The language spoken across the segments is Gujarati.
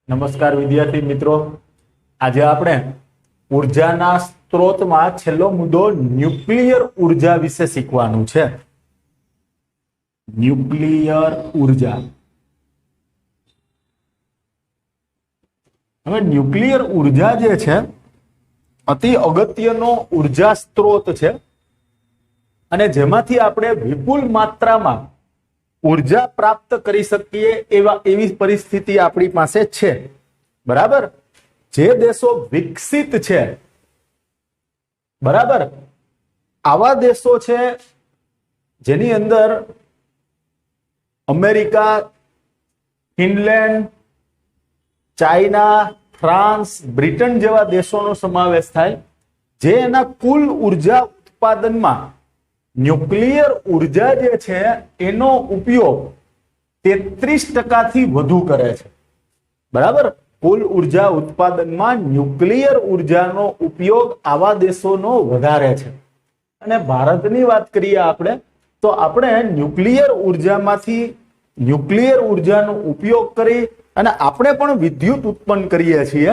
નમસ્કાર વિદ્યાર્થી મિત્રો, આજે આપણે ઉર્જાના સ્ત્રોતમાં છેલ્લો મુદ્દો ન્યુક્લિયર ઉર્જા વિશે શીખવાનું છે. ન્યુક્લિયર ઉર્જા. હવે ન્યુક્લિયર ઉર્જા જે છે અતિ અગત્યનો ઉર્જા સ્ત્રોત છે અને જેમાંથી આપણે વિપુલ માત્રામાં ઉર્જા પ્રાપ્ત કરી શકીએ એવી પરિસ્થિતિ આપણી પાસે છે. બરાબર. જે દેશો વિકસિત છે, બરાબર, આવા દેશો છે જેની અંદર America, Finland, China, France, Britain જેવા દેશોનો સમાવેશ થાય, જે એના કુલ ઉર્જા ઉત્પાદનમાં ન્યુક્લિયર ઉર્જા જે છે એનો ઉપયોગ 33% થી વધુ કરે છે. બરાબર. કુલ ઉર્જા ઉત્પાદનમાં ન્યુક્લિયર ઉર્જાનો ઉપયોગ આવા દેશોનો વધારે છે. અને ભારતની વાત કરીએ આપણે તો આપણે ન્યુક્લિયર ઉર્જાનો ઉપયોગ કરી અને આપણે પણ વિદ્યુત ઉત્પન્ન કરીએ છીએ.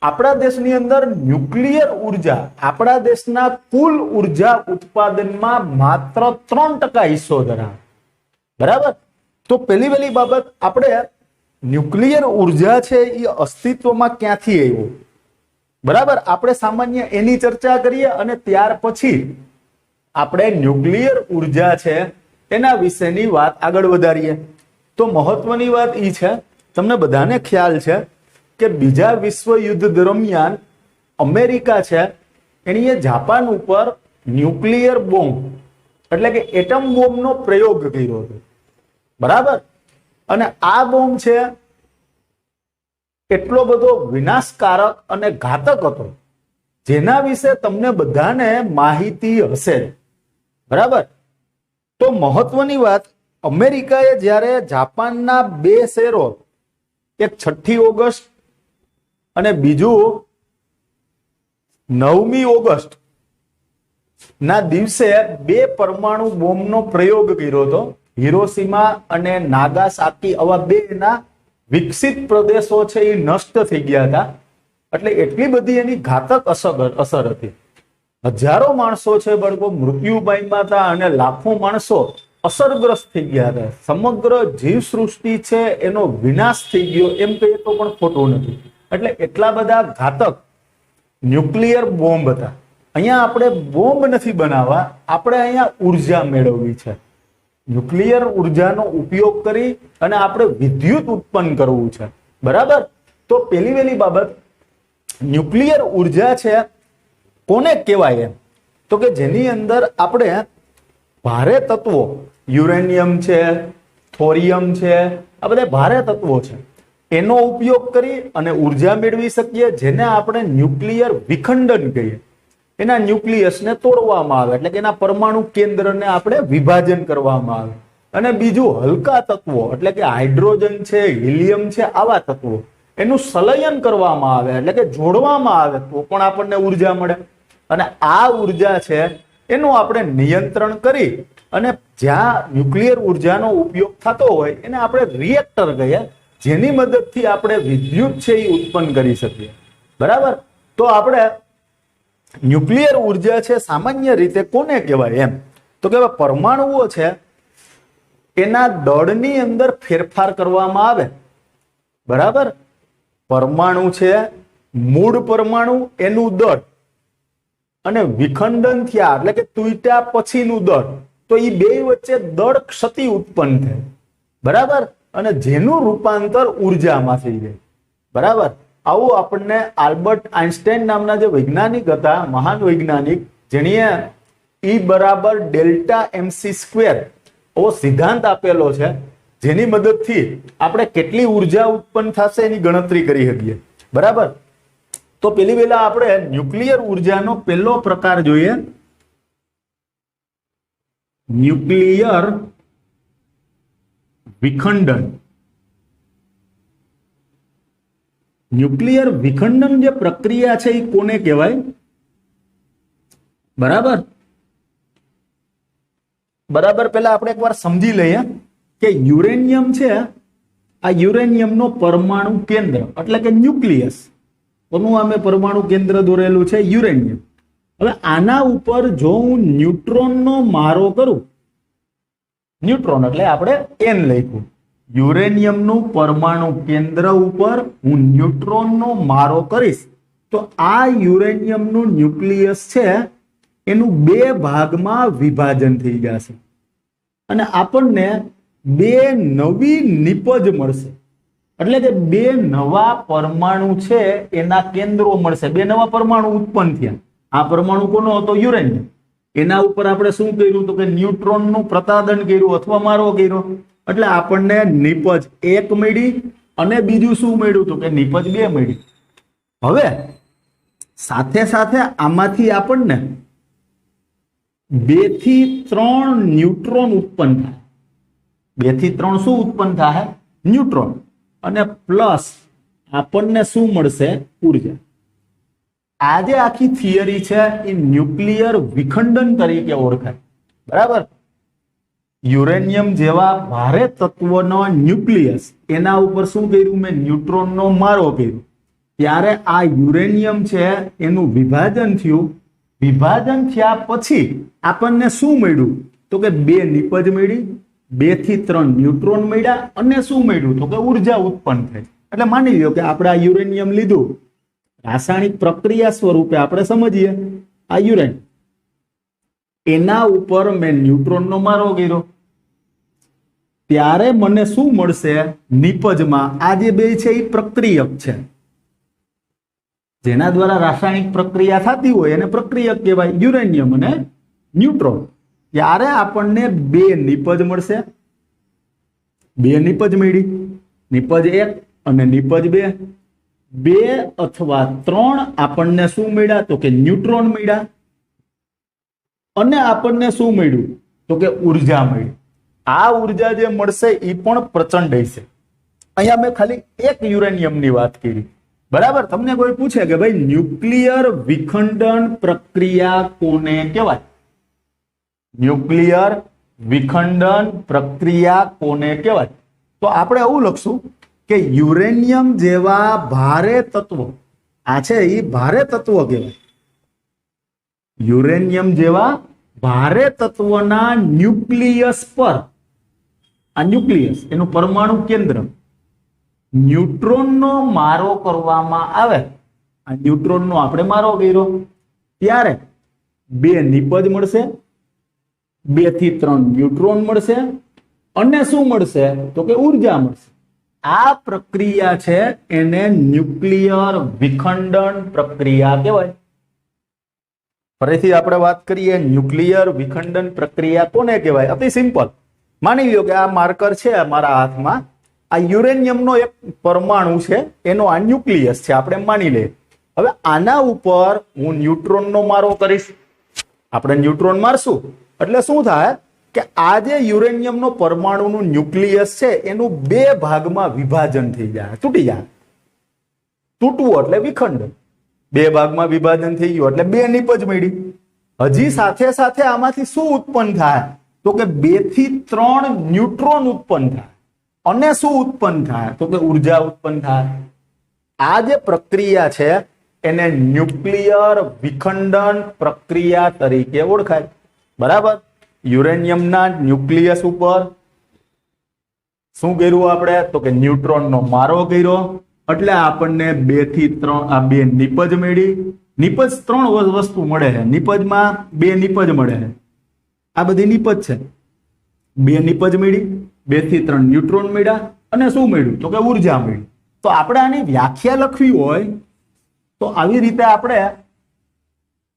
આપણા દેશની અંદર ન્યુક્લિયર ઉર્જા આપણા દેશના કુલ ઉર્જા ઉત્પાદનમાં માત્ર 3% હિસ્સો ધરાવે. બરાબર. તો પહેલી બાબત, આપણે ન્યુક્લિયર ઉર્જા છે એ અસ્તિત્વમાં ક્યાંથી આવ્યું, બરાબર, આપણે સામાન્ય એની ચર્ચા કરીએ અને ત્યાર પછી આપણે ન્યુક્લિયર ઉર્જા છે એના વિશેની વાત આગળ વધારીએ. તો મહત્વની વાત એ છે, તમને બધાને ખ્યાલ છે કે બીજા વિશ્વ યુદ્ધ દરમિયાન અમેરિકા છે એણીએ જાપાન ઉપર ન્યુક્લિયર બોમ્બ એટલે કે એટમ બોમ્બનો પ્રયોગ કર્યો હતો. બરાબર. અને આ બોમ્બ છે એટલો બધો વિનાશકારક અને ઘાતક હતો જેના વિશે તમને બધાને માહિતી હશે. બરાબર. તો મહત્વની વાત, અમેરિકાએ જ્યારે જાપાનના બે શહેરો, એક 6મી ઓગસ્ટ અને બીજું 9મી ઓગસ્ટ ના દિવસે બે પરમાણુ બોમ્બનો પ્રયોગ કર્યો હતો. હિરોશીમા અને નાગાસાકી, આવા બે ના વિકસિત પ્રદેશો છે એ નષ્ટ થઈ ગયા હતા. એટલે એટલી બધી એની ઘાતક અસર હતી. હજારો માણસો છે બાળકો મૃત્યુ પામ્યા હતા અને લાખો માણસો અસરગ્રસ્ત થઈ ગયા હતા. સમગ્ર જીવસૃષ્ટિ છે એનો વિનાશ થઈ ગયો એમ કહીએ તો પણ ખોટું નથી. એટલે એટલા બધા ઘાતક ન્યુક્લિયર બોમ્બ હતા. અહીંયા આપણે બોમ્બ નથી બનાવવા, આપણે અહીંયા ઉર્જા મેળવવી છે. ન્યુક્લિયર ઉર્જાનો ઉપયોગ કરી અને આપણે વિદ્યુત ઉત્પન્ન કરવું છે. બરાબર. તો પહેલી બાબત, ન્યુક્લિયર ઉર્જા છે કોને કહેવાય એમ તો કે જેની અંદર આપણે ભારે તત્વો, યુરેનિયમ છે, થોરિયમ છે, આ બધા ભારે તત્વો છે, એનો ઉપયોગ કરી અને ઉર્જા મેળવી શકીએ, જેને આપણે ન્યુક્લિયર વિખંડન કહીએ. એના ન્યુક્લિયસને તોડવામાં આવે એટલે કે એના પરમાણુ કેન્દ્રને આપણે વિભાજન કરવામાં આવે. અને બીજું હલકા તત્વો એટલે કે હાઇડ્રોજન છે, હિલિયમ છે, આવા તત્વો એનું સંલયન કરવામાં આવે એટલે કે જોડવામાં આવે તો પણ આપણને ઉર્જા મળે. અને આ ઉર્જા છે એનું આપણે નિયંત્રણ કરી અને જ્યાં ન્યુક્લિયર ઉર્જાનો ઉપયોગ થતો હોય એને આપણે રિએક્ટર કહીએ, જેની મદદથી આપણે વિદ્યુત છે એ ઉત્પન્ન કરી શકીએ. બરાબર. તો આપણે ન્યુક્લિયર ઉર્જા છે સામાન્ય રીતે કોને કહેવાય એમ તો કે પરમાણુઓ છે એના દળની અંદર ફેરફાર કરવામાં આવે. બરાબર. પરમાણુ છે, મૂળ પરમાણુ એનું દળ અને વિખંડન થયા એટલે કે તૂટ્યા પછીનું દળ, તો એ બે વચ્ચે દળ ક્ષતિ ઉત્પન્ન થાય. બરાબર. અને જેનું રૂપાંતર ઉર્જામાં થઈ જાય. બરાબર. આવું આપણને આલ્બર્ટ આઇન્સ્ટાઈન નામના જે વૈજ્ઞાનિક હતા, મહાન વૈજ્ઞાનિક, જેણીએ E બરાબર ડેલ્ટા mc² એવો સિદ્ધાંત આપેલો છે, જેની મદદથી આપણે કેટલી ઉર્જા ઉત્પન્ન થશે એની ગણતરી કરી શકીએ. બરાબર. તો પહેલા આપણે ન્યુક્લિયર ઉર્જાનો પહેલો પ્રકાર જોઈએ, ન્યુક્લિયર વિખંડન. ન્યુક્લિયર વિખંડન જે પ્રક્રિયા છે એ કોને કહેવાય? બરાબર. બરાબર. પહેલા આપણે એકવાર સમજી લઈએ કે યુરેનિયમ છે આ યુરેનિયમનો પરમાણુ કેન્દ્ર એટલે કે ન્યુક્લિયસ, કોનું અમે પરમાણુ કેન્દ્ર દોરેલું છે? યુરેનિયમ. હવે આના ઉપર જો હું ન્યુટ્રોનનો મારો કરું, ન્યુટ્રોન એટલે આપણે એન લખ્યું, યુરેનિયમનું પરમાણુ કેન્દ્ર ઉપર હું ન્યુટ્રોનનો મારો કરીશ તો આ યુરેનિયમનું ન્યુક્લિયસ છે એનું બે ભાગમાં વિભાજન થઈ જશે અને આપણને બે નવી નિપજ મળશે. એટલે કે બે નવા પરમાણુ છે એના કેન્દ્રો મળશે, બે નવા પરમાણુ ઉત્પન્ન થયા. આ પરમાણુ કોનો હતો? યુરેનિયમ. એના ઉપર આપણે શું કર્યું? તો કે ન્યુટ્રોનનું પ્રતાદન કર્યું અથવા મારો કર્યો, એટલે આપણને નિપજ એક મળી અને બીજું શું મળ્યું? તો કે નિપજ બે મળી. હવે સાથે સાથે આમાંથી આપણને 2 થી 3 ન્યુટ્રોન ઉત્પન્ન થાય. 2 થી 3 શું ઉત્પન્ન થાય? ન્યુટ્રોન. અને પ્લસ આપણને શું મળશે? ઉર્જા. આ જે આખી થિયરી છે એ ન્યુક્લિયર વિખંડન તરીકે ઓળખાય. બરાબર? યુરેનિયમ જેવા ભારે તત્વનો ન્યુક્લિયસ, એના ઉપર શું કર્યું? મેં ન્યુટ્રોનનો મારો કર્યો, ત્યારે આ યુરેનિયમ છે એનું વિભાજન થયું. વિભાજન થયા પછી આપણને શું મળ્યું? તો કે બે નિપજ મળી, 2 થી 3 ન્યુટ્રોન મળ્યા અને શું મળ્યું? તો કે ઉર્જા ઉત્પન્ન થઈ. એટલે માની લો કે આપણે આ યુરેનિયમ લીધું, રાસાયણિક પ્રક્રિયા સ્વરૂપે આપણે સમજીએ, આ યુરેનિયમ એના ઉપર મેં ન્યુટ્રોનનો મારો કર્યો, ત્યારે મને શું મળશે? નિપજમાં આ જે બે છે એ પ્રક્રિયક છે, જેના દ્વારા રાસાયણિક પ્રક્રિયા થતી હોય એને પ્રક્રિયક કહેવાય, યુરેનિયમ અને ન્યુટ્રોન. ત્યારે આપણને બે નિપજ મળશે. બે નિપજ મળી, નિપજ 1 અને નિપજ 2. 2 અથવા 3 આપણને શું મળ્યા? તો કે ન્યુટ્રોન મળ્યા. અને આપણને શું મળ્યું? તો કે ઉર્જા મળી. આ ઉર્જા જે મળશે એ પણ પ્રચંડ હશે. અહીંયા મેં ખાલી એક યુરેનિયમની વાત કરી. બરાબર? તમને કોઈ પૂછે કે ભાઈ ન્યુક્લિયર વિખંડન પ્રક્રિયા કોને કહેવાય? ન્યુક્લિયર વિખંડન પ્રક્રિયા કોને કહેવાય? તો આપણે એવું લખશું કે યુરેનિયમ જેવા ભારે તત્વો, આ છે એ ભારે તત્વો કહેવાય. યુરેનિયમ જેવા ભારે તત્વના ન્યુક્લિયસ પર, આ ન્યુક્લિયસ એનું પરમાણુ કેન્દ્ર, ન્યુટ્રોનનો મારો કરવામાં આવે. આ ન્યુટ્રોનનો આપણે મારો કર્યો, ત્યારે બે નિપજ મળશે, 2 થી 3 ન્યુટ્રોન મળશે અને શું મળશે? તો કે ઉર્જા મળશે. આ પ્રક્રિયા છે એને ન્યુક્લિયર વિખંડન પ્રક્રિયા કહેવાય. ફરીથી આપણે વાત કરીએ, ન્યુક્લિયર વિખંડન પ્રક્રિયા કોને કહેવાય? અતિ સિમ્પલ. માની લો કે આ માર્કર છે મારા હાથમાં, આ યુરેનિયમનો એક પરમાણુ છે, એનો આ ન્યુક્લિયસ છે, આપણે માની લઈએ. હવે આના ઉપર હું ન્યુટ્રોનનો મારો કરીશ. આપણે ન્યુટ્રોન મારશું એટલે શું થાય કે આ જે યુરેનિયમનો પરમાણુનું ન્યુક્લિયસ છે એનું બે ભાગમાં વિભાજન થઈ જાય, તૂટી જાય. તૂટવું એટલે વિખંડન. બે ભાગમાં વિભાજન થઈ ગયું એટલે બે નિપજ મળી. હજી સાથે સાથે આમાંથી શું ઉત્પન્ન થાય? તો કે 2 થી 3 ન્યુટ્રોન ઉત્પન્ન થાય. અને શું ઉત્પન્ન થાય? તો કે ઉર્જા ઉત્પન્ન થાય. આ જે પ્રક્રિયા છે એને ન્યુક્લિયર વિખંડન પ્રક્રિયા તરીકે ઓળખાય. બરાબર? યુરેનિયમના ન્યુક્લિયસ ઉપર શું કર્યું આપણે? તો કે ન્યુટ્રોનનો મારો કર્યો એટલે આપણને 2 થી 3 આ બે નિપજ મળી. નિપજ 3 વસ્તુ મળે છે. નિપજમાં બે નિપજ મળે છે. આ બધી નિપજ છે. બે નિપજ મળી, 2 થી 3 ન્યુટ્રોન મળ્યા અને શું મળ્યું? તો કે ઉર્જા મળી. તો આપણે આની વ્યાખ્યા લખવી હોય તો આવી રીતે આપણે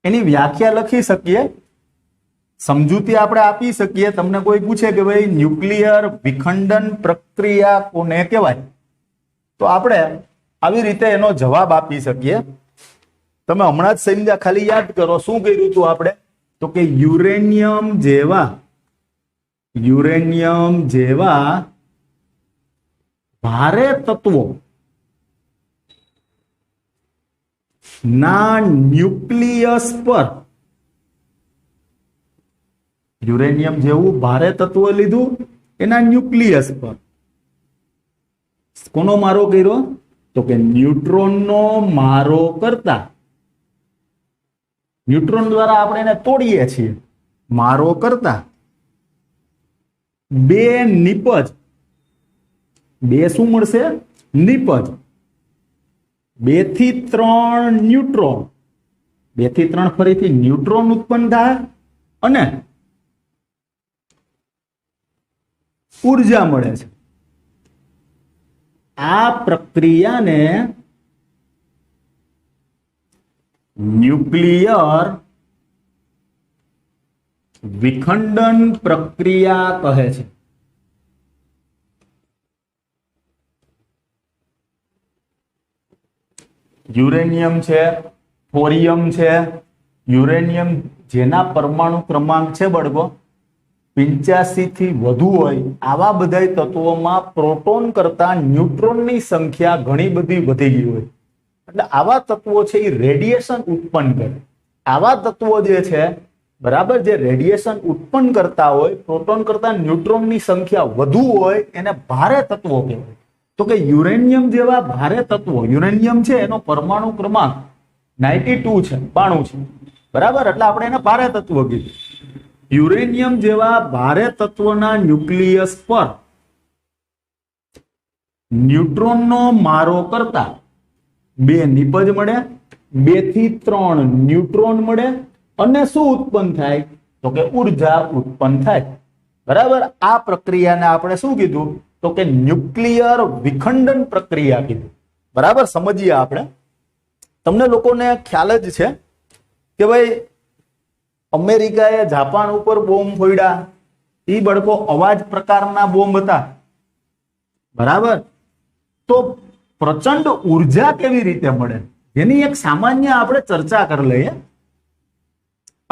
એની વ્યાખ્યા લખી શકીએ, સમજૂતી આપણે આપી શકીએ. તમને કોઈ પૂછે કે ભાઈ ન્યુક્લિયર વિખંડન પ્રક્રિયા કોને કહેવાય? તો આપણે આવી રીતે એનો જવાબ આપી શકીએ. તમે હમણાં જ સમજ્યા, ખાલી યાદ કરો શું કર્યું હતું આપણે? તો કે યુરેનિયમ જેવા ભારે તત્વો ના ન્યુક્લિયસ પર, યુરેનિયમ જેવું ભારે તત્વ લીધું એના ન્યુક્લિયસ પર કોનો મારો કર્યો? તો કે ન્યુટ્રોનનો મારો કરતા, ન્યુટ્રોન દ્વારા આપણે એને તોડીએ છીએ, મારો કરતા બે નિપજ, બે શું મળશે? નિપજ. 2 થી 3 ન્યુટ્રોન, 2 થી 3 ફરીથી ન્યુટ્રોન ઉત્પન્ન થાય અને ઉર્જા મળે છે. આ પ્રક્રિયાને ન્યુક્લિયર વિખંડન પ્રક્રિયા કહે છે. યુરેનિયમ છે, થોરિયમ છે, યુરેનિયમ જેના પરમાણુ ક્રમાંક છે બળગો 85 થી વધુ હોય, આવા બધા તત્વોમાં પ્રોટોન કરતા ન્યુટ્રોનની સંખ્યા ઘણી બધી વધી ગઈ હોય, એટલે આવા તત્વો છે એ રેડિયેશન ઉત્પન્ન કરે. આવા તત્વો જે છે બરાબર, જે રેડિયેશન ઉત્પન્ન કરતા હોય, પ્રોટોન કરતા ન્યુટ્રોનની સંખ્યા વધુ હોય, એને ભારે તત્વો કહેવાય. તો કે યુરેનિયમ જેવા ભારે તત્વો, યુરેનિયમ છે એનો પરમાણુ ક્રમાંક 92 છે, 92 છે બરાબર, એટલે આપણે એને ભારે તત્વ કીધું. યુરેનિયમ જેવા ભારે તત્વના ન્યુક્લિયસ પર ન્યુટ્રોનનો મારો કરતા બે નિપજ મળે, 2 થી 3 ન્યુટ્રોન મળે અને શું ઉત્પન્ન થાય? તો કે ઉર્જા ઉત્પન્ન થાય બરાબર. આ પ્રક્રિયાને આપણે શું કીધું? તો કે ન્યુક્લિયર વિખંડન પ્રક્રિયા કીધું બરાબર. સમજીએ આપણે. તમને લોકોને ખ્યાલ જ છે કે ભાઈ અમેરિકાએ જાપાન ઉપર બોમ્બ ફોડ્યા, એ બળકો અવાજ પ્રકારના બોમ્બ હતા બરાબર. તો પ્રચંડ ઉર્જા કેવી રીતે મળે એની એક સામાન્ય આપણે ચર્ચા કરી લઈએ.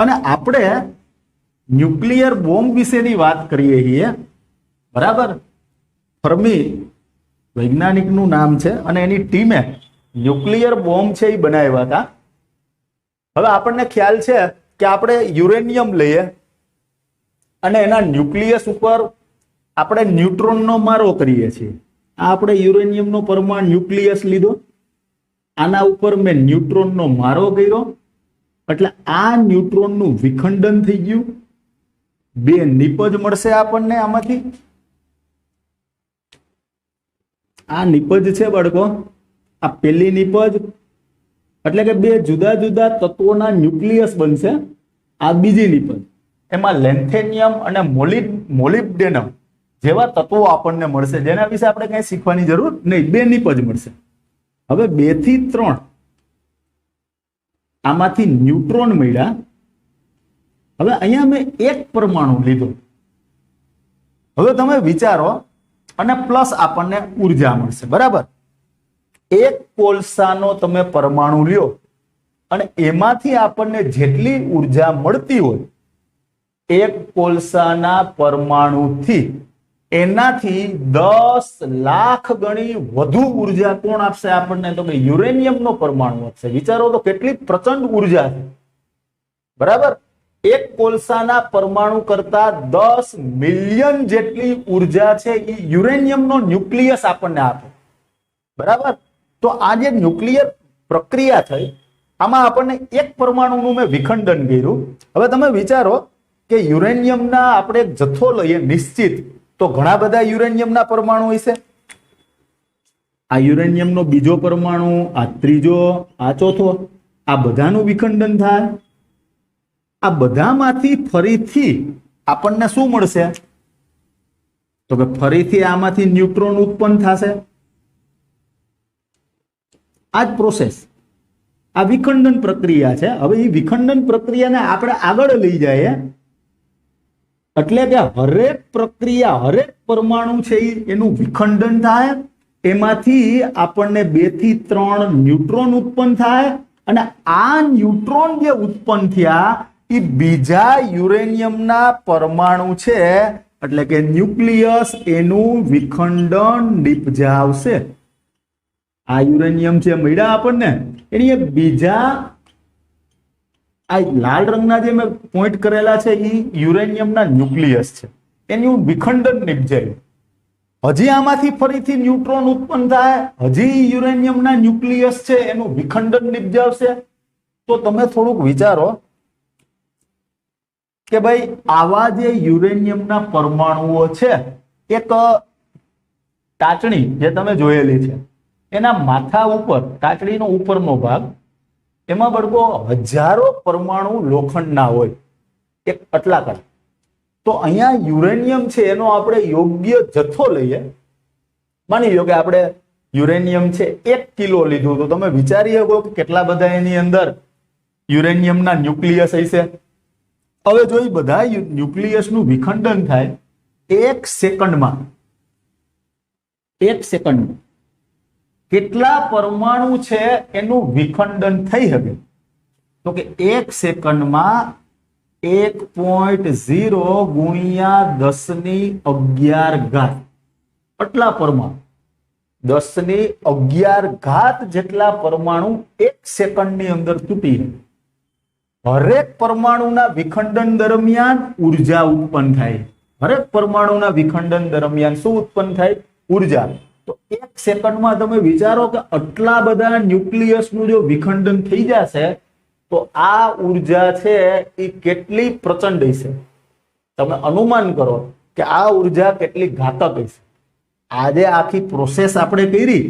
અને આપણે ન્યુક્લિયર બોમ્બ વિશેની વાત કરીએ છીએ બરાબર. ફર્મી વૈજ્ઞાનિકનું નામ છે અને એની ટીમે ન્યુક્લિયર બોમ્બ છે એ બનાવ્યા હતા. હવે આપણને ખ્યાલ છે કે આપણે યુરેનિયમ લઈએ અને એના ન્યુક્લિયસ ઉપર આપણે ન્યુટ્રોનનો મારો કરીએ છીએ. આ આપણે યુરેનિયમનો પરમાણુ ન્યુક્લિયસ લીધો, આના ઉપર મેં ન્યુટ્રોનનો મારો કર્યો, એટલે આ ન્યુટ્રોનનું વિખંડન થઈ ગયું, બે નિપજ મળશે આપણને આમાંથી. આ નિપજ છે બાળકો, આ પેલી નિપજ એટલે કે બે જુદા જુદા તત્વોના ન્યુક્લિયસ બનશે. આ બીજી નિપજ, એમાં લેન્થેનિયમ અને મોલિબ્ડેનમ જેવા તત્વો આપણને મળશે, જેના વિશે આપણે કઈ શીખવાની જરૂર નહીં. બે નિપજ મળશે. હવે 2 થી 3 આમાંથી ન્યુટ્રોન મળ્યા. હવે અહીંયા મેં એક પરમાણુ લીધો. હવે તમે વિચારો, અને પ્લસ આપણને ઉર્જા મળશે બરાબર. એક કોલસાનો તમે પરમાણુ લ્યો અને એમાંથી આપણને જેટલી ઉર્જા મળતી હોય, એક કોલસાના પરમાણુથી એનાથી 10 લાખ ગણી વધુ ઉર્જા કોણ આપશે આપણને? તો કે યુરેનિયમનો પરમાણુ આપશે. વિચારો તો કેટલી પ્રચંડ ઉર્જા છે બરાબર. એક કોલસાના પરમાણુ કરતા 10 મિલિયન જેટલી ઉર્જા છે એ યુરેનિયમનો ન્યુક્લિયસ આપણને આપે બરાબર. તો આ જે ન્યુક્લિયર પ્રક્રિયા થઈ, આમાં આપણને એક પરમાણુનું મેં વિખંડન કર્યું. હવે તમે વિચારો કે યુરેનિયમના આપણે જથ્થો લઈએ નિશ્ચિત, તો ઘણા બધા યુરેનિયમના પરમાણુ હશે. આ યુરેનિયમનો બીજો પરમાણુ, આ ત્રીજો, આ ચોથો, આ બધાનું વિખંડન થાય. આ બધામાંથી ફરીથી આપણને શું મળશે? તો કે ફરીથી આમાંથી ન્યુટ્રોન ઉત્પન્ન થશે. આ જ પ્રોસેસ, આ વિખંડન પ્રક્રિયા છે. હવે એ વિખંડન પ્રક્રિયાને આપણે આગળ લઈ જઈએ એટલે કે હરેક પ્રક્રિયા, હરેક પરમાણુ છે એનું વિખંડન થાય, એમાંથી આપણને 2 થી 3 ન્યુટ્રોન ઉત્પન્ન થાય, અને આ ન્યુટ્રોન જે ઉત્પન્ન થયા એ બીજા યુરેનિયમના પરમાણુ છે એટલે કે ન્યુક્લિયસ, એનું વિખંડન નિપજાવશે. આ યુરેનિયમ છે મળ્યા આપણને, એની એક બીજા આ લાલ રંગના જે મેં પોઈન્ટ કરેલા છે એ યુરેનિયમના ન્યુક્લિયસ છે, એનું વિખંડન નિપજાયું. હજી આમાંથી ફરીથી ન્યુટ્રોન ઉત્પન્ન થાય, હજી યુરેનિયમના ન્યુક્લિયસ છે એનું વિખંડન નિપજાવશે. તો તમે થોડુંક વિચારો કે ભાઈ આવા જે યુરેનિયમના પરમાણુઓ છે, એક ટાચણી જે તમે જોયેલી છે એના માથા ઉપર, ટાચણીનો ઉપરનો ભાગ, એમાં બળકો હજારો પરમાણુ લોખંડના હોય, એક આટલા કણ. તો અહીંયા યુરેનિયમ છે એનો આપણે યોગ્ય જથ્થો લઈએ. માની લો કે આપણે યુરેનિયમ છે 1 કિલો લીધું, તો તમે વિચારી શકો કે કેટલા બધા એની અંદર યુરેનિયમના ન્યુક્લિયસ હશે. હવે જો એ બધા ન્યુક્લિયસનું વિખંડન થાય 1 સેકન્ડમાં, 1 સેકન્ડમાં કેટલા પરમાણુ છે એનું વિખંડન થઈ શકે? તો કે 1 સેકન્ડમાં 1.0 ગુણ્યા 1011 આટલા પરમાણુ, 1011 જેટલા પરમાણુ 1 સેકન્ડની અંદર તૂટી. હરેક પરમાણુના વિખંડન દરમિયાન ઉર્જા ઉત્પન્ન થાય. હરેક પરમાણુના વિખંડન દરમિયાન શું ઉત્પન્ન થાય? ઉર્જા. તો 1 સેકન્ડમાં તમે વિચારો કે આટલા બધા ન્યુક્લિયસનું જો વિખંડન થઈ જશે તો આ ઉર્જા છે એ કેટલી પ્રચંડ હશે? તમે અનુમાન કરો કે આ ઉર્જા કેટલી ઘાતક હશે. આજે આખી પ્રોસેસ આપણે કરી,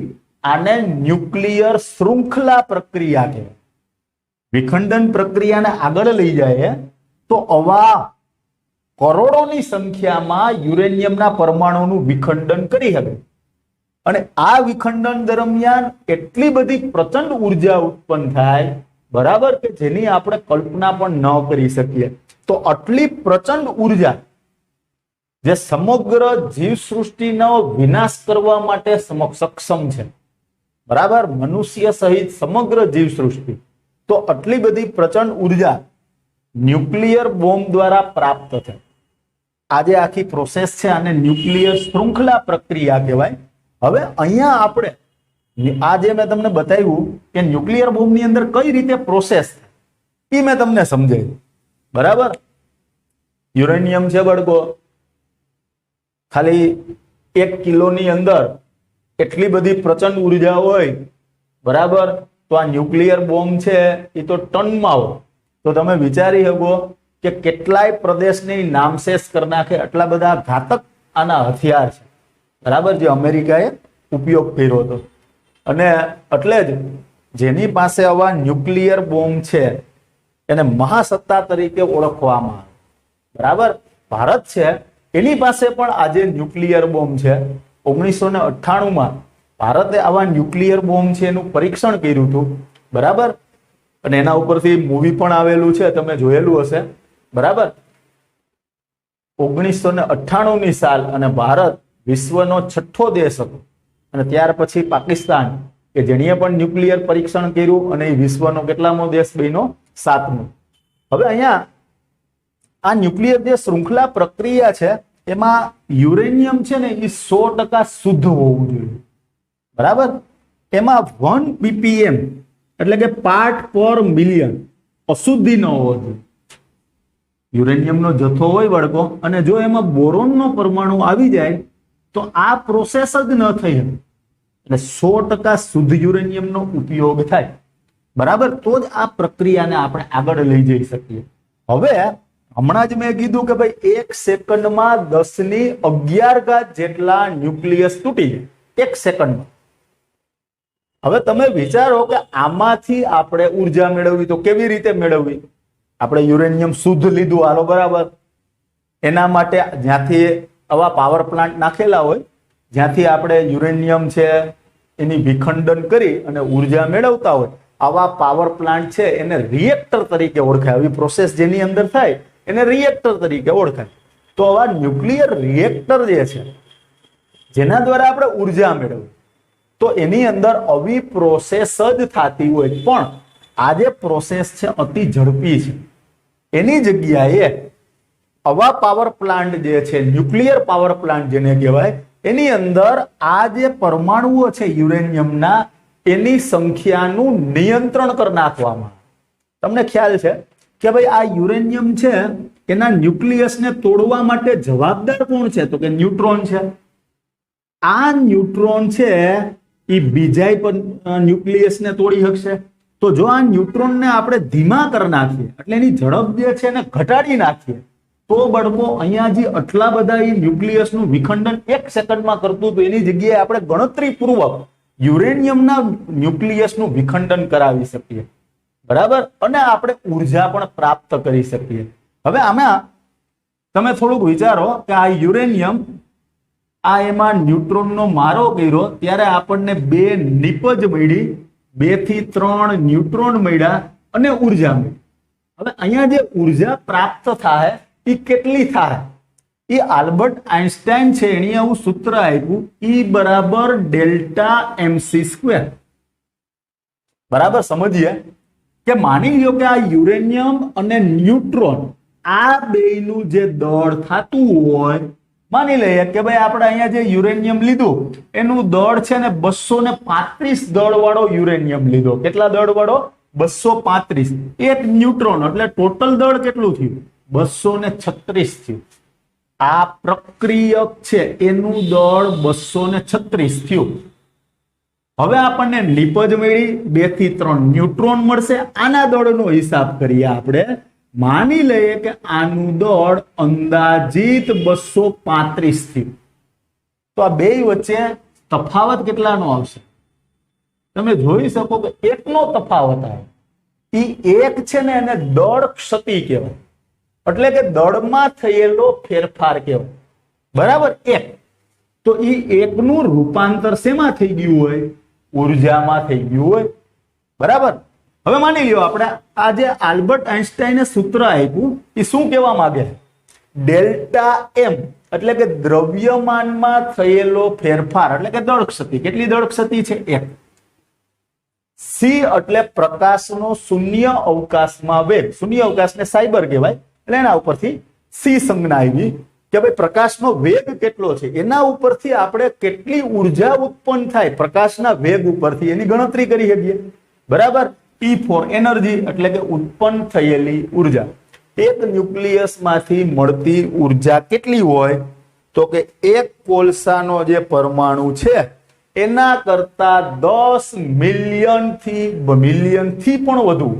આને ન્યુક્લિયર શૃંખલા પ્રક્રિયા કહેવાય. વિખંડન પ્રક્રિયાને આગળ લઈ જાય તો આવા કરોડોની સંખ્યામાં યુરેનિયમના પરમાણુનું વિખંડન કરી શકે. અને આ વિખંડન દરમિયાન એટલી બધી પ્રચંડ ઉર્જા ઉત્પન્ન થાય, બરાબર, કે જેની આપણે કલ્પના પણ ન કરી શકીએ. તો આટલી પ્રચંડ ઉર્જા જે સમગ્ર જીવસૃષ્ટિનો વિનાશ કરવા માટે સક્ષમ છે, બરાબર, મનુષ્ય સહિત સમગ્ર જીવસૃષ્ટિ. તો આટલી બધી પ્રચંડ ઉર્જા ન્યુક્લિયર બોમ્બ દ્વારા પ્રાપ્ત થાય. આજે આખી પ્રોસેસ છે આને ન્યુક્લિયર શૃંખલા પ્રક્રિયા કહેવાય. હવે અહીંયા આપણે આ જે મેં તમને બતાવ્યું કે ન્યુક્લિયર બોમ્બની અંદર કઈ રીતે પ્રોસેસ થાય એ મેં તમને સમજાવ્યું, બરાબર. યુરેનિયમ છે બળકો, ખાલી 1 કિલોની અંદર એટલી બધી પ્રચંડ ઉર્જા હોય, બરાબર. તો આ ન્યુક્લિયર બોમ્બ છે એ તો ટનમાં હોય. તો તમે વિચારી શકો કે કેટલાય પ્રદેશની નામશેષ કરી નાખે, આટલા બધા ઘાતક આના હથિયાર છે, બરાબર, જે અમેરિકાએ ઉપયોગ કર્યો હતો. અને એટલે જ જેની પાસે આવા ન્યુક્લિયર બોમ્બ છે એને મહાસત્તા તરીકે ઓળખવામાં આવે, બરાબર. ભારત છે એની પાસે પણ આજે ન્યુક્લિયર બોમ્બ છે. 1998માં ભારતે આવા ન્યુક્લિયર બોમ્બ છે એનું પરીક્ષણ કર્યું હતું, બરાબર. અને એના ઉપરથી મૂવી પણ આવેલું છે, તમે જોયેલું હશે, બરાબર. 1998ની સાલ અને ભારત વિશ્વનો 6થો દેશ હતો. અને ત્યાર પછી પાકિસ્તાન કે જેણીએ પણ ન્યુક્લિયર પરીક્ષણ કર્યું અને એ વિશ્વનો કેટલામો દેશ બન્યો? 7મો. હવે અહીંયા આ ન્યુક્લિયર જે શૃંખલા પ્રક્રિયા છે એમાં યુરેનિયમ છે ને એ 100% શુદ્ધ હોવું જોઈએ, બરાબર. એમાં 1 ppm એટલે કે પાર્ટ પર મિલિયન અશુદ્ધિ ન હોવો જોઈએ. યુરેનિયમનો જથ્થો હોય બળકો, અને જો એમાં બોરોનનો પરમાણુ આવી જાય તો આ પ્રોસેસ જ ન થઈ શકે. એટલે 100% શુદ્ધ યુરેનિયમનો ઉપયોગ થાય, બરાબર. તો જ આ પ્રક્રિયાને આપણે આગળ લઈ જઈ શકીએ. હવે હમણાં જ મેં કીધું કે ભાઈ 1 સેકન્ડમાં 1011 જેટલા ન્યુક્લિયસ તૂટી જાય, 1 સેકન્ડમાં. હવે તમે વિચારો કે આમાંથી આપણે ઉર્જા મેળવવી તો કેવી રીતે મેળવવી? આપણે યુરેનિયમ શુદ્ધ લીધું, હાલો, બરાબર. એના માટે જ્યાંથી આવા પાવર પ્લાન્ટ નાખેલા હોય, જ્યાંથી આપણે યુરેનિયમ છે એની વિખંડન કરી અને ઉર્જા મેળવતા હોય, આવા પાવર પ્લાન્ટ છે એને રિએક્ટર તરીકે ઓળખાય. આવી પ્રોસેસ જેની અંદર થાય એને રિએક્ટર તરીકે ઓળખાય. તો આવા ન્યુક્લિયર રિએક્ટર જે છે જેના દ્વારા આપણે ઉર્જા મેળવવી, તો એની અંદર આવી પ્રોસેસ જ થતી હોય, પણ આ જે પ્રોસેસ છે અતિ ઝડપી છે. એની જગ્યાએ આવા પાવર પ્લાન્ટ જે છે, ન્યુક્લિયર પાવર પ્લાન્ટ જેને કહેવાય, એની અંદર આ જે પરમાણુઓ છે યુરેનિયમના એની સંખ્યાનું નિયંત્રણ કરી નાખવામાં. તમને ખ્યાલ છે કે ભાઈ આ યુરેનિયમ છે એના ન્યુક્લિયસને તોડવા માટે જવાબદાર કોણ છે? તો કે ન્યુટ્રોન છે. આ ન્યુટ્રોન છે એ બીજાય પણ ન્યુક્લિયસને તોડી શકશે. તો જો આ ન્યુટ્રોનને આપણે ધીમા કરી નાખીએ એટલે એની ઝડપ જે છે એને ઘટાડી નાખીએ તો બળકો અહીંયા જે આટલા બધા એ ન્યુક્લિયસનું વિખંડન 1 સેકન્ડમાં કરતું હતું એની જગ્યાએ આપણે ગણતરીપૂર્વક યુરેનિયમના ન્યુક્લિયસનું વિખંડન કરાવી શકીએ. બરાબર, અને આપણે ઉર્જા પણ પ્રાપ્ત કરી શકીએ. હવે આમાં તમે થોડુંક વિચારો કે આ યુરેનિયમ આ એમાં ન્યુટ્રોનનો મારો કર્યો ત્યારે આપણને 2 નિપજ મળી, 2 થી 3 ન્યુટ્રોન મળ્યા અને ઉર્જા મળી. હવે અહીંયા જે ઉર્જા પ્રાપ્ત થાય એ કેટલી થાય? એ આલ્બર્ટ આઇન્સ્ટાઈન છે એણે આવું સૂત્ર આપ્યું, E બરાબર ડેલ્ટા mc². બરાબર, સમજીએ કે માની લો કે આ યુરેનિયમ અને ન્યુટ્રોન આ બેયનું જે દળ થતું હોય, માની લઈએ કે ભાઈ આપણે અહીંયા જે યુરેનિયમ લીધું એનું દળ છે ને 235 દળ વાળો યુરેનિયમ લીધો. કેટલા દળ વાળો? 235. એક ન્યુટ્રોન એટલે ટોટલ દળ કેટલું થયું? 236 થયું. આ પ્રક્રિયક છે એનું દળ 236 થયું. હવે આપણને નિપજ મળી, 2 થી 3 ન્યુટ્રોન મળશે. આના દળનો હિસાબ કરીએ આપણે. માની લઈએ કે આનું દળ અંદાજિત 235 થયું. તો આ બે વચ્ચે તફાવત કેટલાનો આવશે? તમે જોઈ શકો કે એકનો તફાવત આવે. એ એક છે ને એને દળ ક્ષતિ કહેવાય, એટલે કે દળમાં થયેલો ફેરફાર કહેવાય. બરાબર, એક. તો એ એકનું રૂપાંતર શેમાં થઈ ગયું હોય? ઉર્જામાં થઈ ગયું હોય. બરાબર. હવે માની લ્યો આપણે આ જે આલ્બર્ટ આઇન્સ્ટાઈને સૂત્ર આપ્યું એ શું કહેવા માંગે? ડેલ્ટા એમ એટલે કે દ્રવ્યમાનમાં થયેલો ફેરફાર એટલે કે દળ ક્ષતિ. કેટલી દળ ક્ષતિ છે? 1. સી એટલે પ્રકાશનો શૂન્ય અવકાશમાં વેગ. શૂન્ય અવકાશને સાયબર કહેવાય એટલે એના ઉપરથી સી સંજ્ઞા આવી કે ભાઈ પ્રકાશનો વેગ કેટલો છે એના ઉપરથી આપણે કેટલી ઉર્જા ઉત્પન્ન થાય પ્રકાશના વેગ ઉપરથી એની ગણતરી કરી શકીએ. બરાબર. P for એનર્જી એટલે કે ઉત્પન્ન થયેલી ઉર્જા. એક ન્યુક્લિયસમાંથી મળતી ઉર્જા કેટલી હોય? તો કે એક કોલસાનો જે પરમાણુ છે એના કરતા 10 મિલિયનથી પણ વધુ.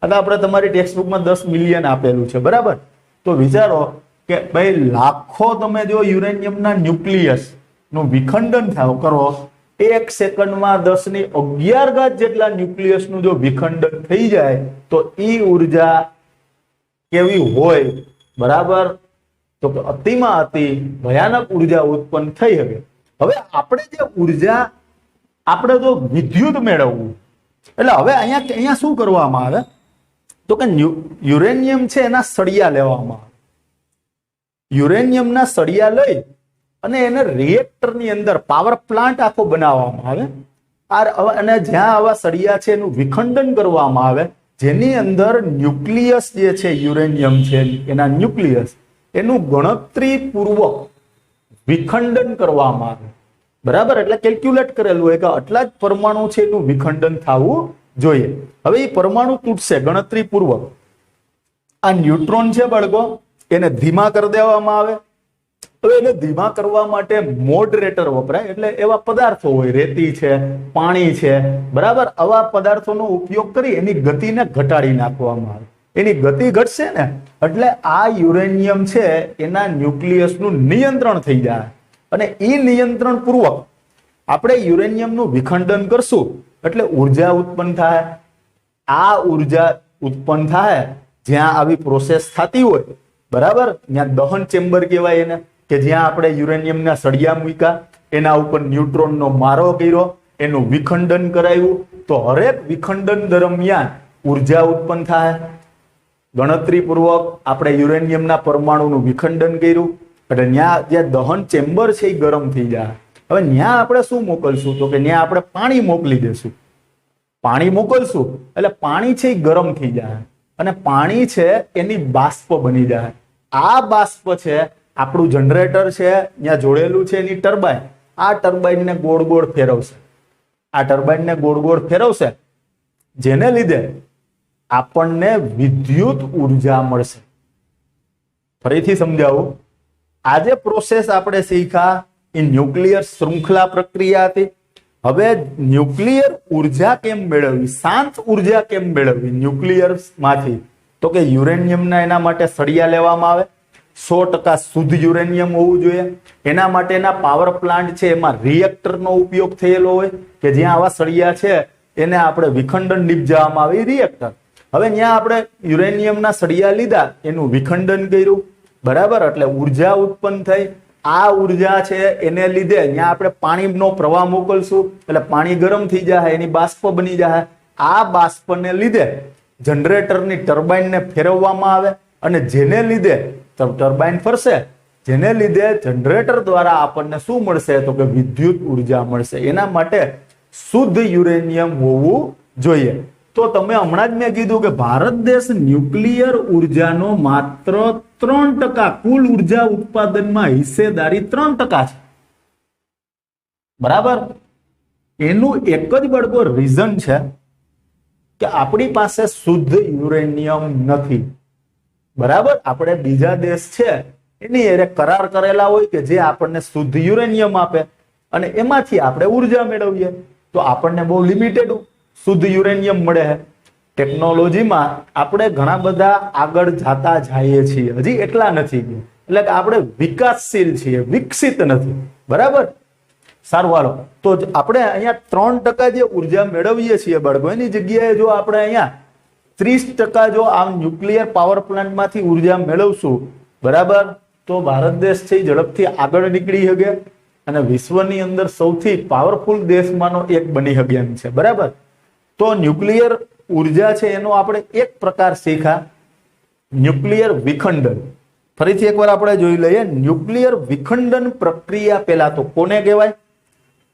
એટલે આપણે તમારી ટેક્સ્ટબુકમાં 10 મિલિયન આપેલું છે. બરાબર. તો વિચારો કે ભાઈ લાખો તમે જો યુરેનિયમના ન્યુક્લિયસ નું વિખંડન કરો 1 સેકન્ડમાં 10⁻11 જેટલા ન્યુક્લિયસનું જો વિખંડન થઈ જાય તો ઈ ઉર્જા કેવી હોય? બરાબર. તો અતિમાં અતિ ભયાનક ઉર્જા ઉત્પન્ન થઈ શકે. હવે આપણે જે ઉર્જા આપણે જો વિદ્યુત મેળવવું એટલે હવે અહીંયા શું કરવામાં આવે? તો કે યુરેનિયમ છે એના સળિયા લેવામાં આવે. યુરેનિયમના સળિયા લઈ અને એને રિએક્ટરની અંદર પાવર પ્લાન્ટ આખો બનાવવામાં આવે અને જ્યાં આવા સળિયા છે એનું વિખંડન કરવામાં આવે, જેની અંદર ન્યુક્લિયસ જે છે યુરેનિયમ છે એના ન્યુક્લિયસ એનું ગણતરીપૂર્વક વિખંડન કરવામાં આવે. બરાબર. એટલે કેલ્ક્યુલેટ કરેલું હોય કે આટલા જ પરમાણુ છે એનું વિખંડન થવું જોઈએ. હવે એ પરમાણુ તૂટશે ગણતરીપૂર્વક. આ ન્યુટ્રોન છે બાળકો એને ધીમા કરી દેવામાં આવે. તો એને ધીમા કરવા માટે મોડરેટર વપરાય. એટલે એવા પદાર્થો હોય, રેતી છે, પાણી છે. બરાબર. આવા પદાર્થોનો ઉપયોગ કરી એની ગતિને ઘટાડી નાખવામાં આવે. એની ગતિ ઘટશે ને એટલે આ યુરેનિયમ છે એના ન્યુક્લિયસનું નિયંત્રણ થઈ જાય અને એ નિયંત્રણ પૂર્વક આપણે યુરેનિયમનું વિખંડન કરશું એટલે ઉર્જા ઉત્પન્ન થાય. આ ઉર્જા ઉત્પન્ન થાય જ્યાં આવી પ્રોસેસ થતી હોય. બરાબર. ત્યાં દહન ચેમ્બર કહેવાય એને, કે જ્યાં આપણે યુરેનિયમના સળિયા મૂક્યા, એના ઉપર ન્યુટ્રોનનો મારો કર્યો, એનું વિખંડન કરાયું. તો હરેક વિખંડન દરમિયાન ઉર્જા ઉત્પન્ન થાય. ગણતરીપૂર્વક આપણે યુરેનિયમના પરમાણુનું વિખંડન કર્યું એટલે ત્યાં જે દહન ચેમ્બર છે એ ગરમ થઈ જાય. હવે ત્યાં આપણે શું મોકલશું? તો કે ત્યાં આપણે પાણી મોકલી દેશું. પાણી મોકલશું એટલે પાણી છે એ ગરમ થઈ જાય અને પાણી છે એની બાષ્પ બની જાય. આ બાષ્પ છે આપણું જનરેટર છે ત્યાં જોડેલું છે એની ટર્બાઇન. આ ટર્બાઇનને ગોળ ગોળ ફેરવશે. આ ટર્બાઇનને ગોળ ગોળ ફેરવશે જેને લીધે આપણને વિદ્યુત ઉર્જા મળશે. ફરીથી સમજાવું. આ જે પ્રોસેસ આપણે શીખ્યા એ ન્યુક્લિયર શૃંખલા પ્રક્રિયા હતી. હવે ન્યુક્લિયર ઉર્જા કેમ મેળવવી, શાંત ઉર્જા કેમ મેળવવી ન્યુક્લિયર માંથી, તો કે યુરેનિયમના એના માટે સળિયા લેવામાં આવે, 100% શુદ્ધ યુરેનિયમ હોવું જોઈએ. એના માટેના પાવર પ્લાન્ટ છે એમાં રિએક્ટરનો ઉપયોગ થયેલો હોય કે જ્યાં આવા સળિયા છે એને આપણે વિખંડન નિપજાવવામાં આવે, રિએક્ટર. હવે ત્યાં આપણે યુરેનિયમના સળિયા લીધા, એનું વિખંડન કર્યું, બરાબર, એટલે ઉર્જા ઉત્પન્ન થઈ. આ ઉર્જા છે એને લીધે ત્યાં આપણે પાણીનો પ્રવાહ મોકલશું એટલે પાણી ગરમ થઈ જાય, એની બાષ્પ બની જાય. આ બાષ્પને લીધે જનરેટરની ટર્બાઇનને ફેરવવામાં આવે અને જેને લીધે ટર્બાઇન ફરશે, જેને લીધે જનરેટર દ્વારા આપણને શું મળશે, તો કે વિદ્યુત ઉર્જા મળશે. એના માટે શુદ્ધ યુરેનિયમ હોવું જોઈએ. તો તમે હમણાં જ મેં કીધું કે ભારત દેશ ન્યુક્લિયર ઉર્જાનો માત્ર 3%, કુલ ઉર્જા ઉત્પાદનમાં હિસ્સેદારી 3% છે, બરાબર. એનું એક જ બળકો રીઝન છે કે આપણી પાસે શુદ્ધ યુરેનિયમ નથી, બરાબર. આપણે બીજા દેશ છે એની એરે કરાર કરેલા હોય કે જે આપણને શુદ્ધ યુરેનિયમ આપે અને એમાંથી આપણે ઉર્જા મેળવીએ, તો આપણને બહુ લિમિટેડ શુદ્ધ યુરેનિયમ મળે છે. ટેકનોલોજીમાં આપણે ઘણા બધા આગળ જતા જઈએ છીએ, હજી એટલા નથી, એટલે કે આપણે વિકાસશીલ છીએ, વિકસિત નથી, બરાબર. સારું, હાલો, તો આપણે અહીંયા 3% જે ઉર્જા મેળવીએ છીએ બાળકો, એની જગ્યાએ જો આપણે અહીંયા 30% જો આ ન્યુક્લિયર પાવર પ્લાન્ટમાંથી ઉર્જા મેળવશું, બરાબર, તો ભારત દેશ છે ઝડપથી આગળ નીકળી શકે અને વિશ્વની અંદર સૌથી પાવરફુલ દેશમાંનો એક બની શકે એમ છે, બરાબર. તો ન્યુક્લિયર ઉર્જા છે એનો આપણે એક પ્રકાર શીખ્યા, ન્યુક્લિયર વિખંડન. ફરીથી એકવાર આપણે જોઈ લઈએ. ન્યુક્લિયર વિખંડન પ્રક્રિયા પહેલા તો કોને કહેવાય,